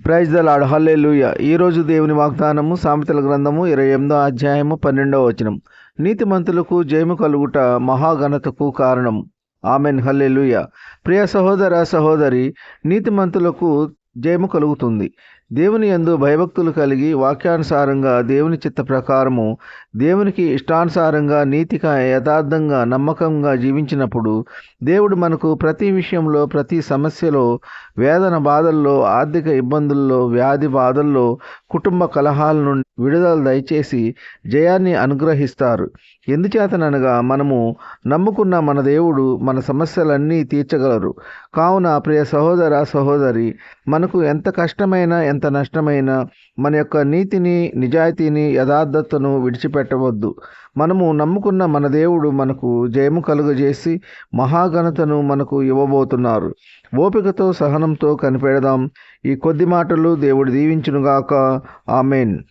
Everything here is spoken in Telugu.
Praise the lord. హల్లెలూయా. ఈరోజు దేవుని వాగ్దానము సామెతల గ్రంథము 28వ అధ్యాయము 12వ వచనం. నీతిమంతులకు జయము కలుగుట మహాఘనతకు కారణం. ఆమెన్. హల్లెలూయా. ప్రియ సహోదర సహోదరి, నీతిమంతులకు జయము కలుగుతుంది. దేవుని యందు భయభక్తులు కలిగి వాక్యానుసారంగా దేవుని చిత్త ప్రకారము దేవునికి ఇష్టానుసారంగా నీతిగా యథార్థంగా నమ్మకంగా జీవించినప్పుడు దేవుడు మనకు ప్రతి విషయంలో ప్రతి సమస్యలో వేదన బాధల్లో ఆర్థిక ఇబ్బందుల్లో వ్యాధి బాధల్లో కుటుంబ కలహాల నుండి విడుదల దయచేసి జయాన్ని అనుగ్రహిస్తారు. ఎందుచేతననగా మనము నమ్ముకున్న మన దేవుడు మన సమస్యలన్నీ తీర్చగలరు. కావున ప్రియ సహోదర సహోదరి, మనకు ఎంత కష్టమైనా ఎంత నష్టమైనా మన యొక్క నీతిని నిజాయితీని యథార్థతను విడిచిపెట్టవద్దు. మనము నమ్ముకున్న మన దేవుడు మనకు జయము కలుగజేసి మహాఘనతను మనకు ఇవ్వబోతున్నారు. ఓపికతో సహనంతో కనిపెడదాం. ఈ కొద్ది మాటలు దేవుడు దీవించునుగాక. ఆమెన్.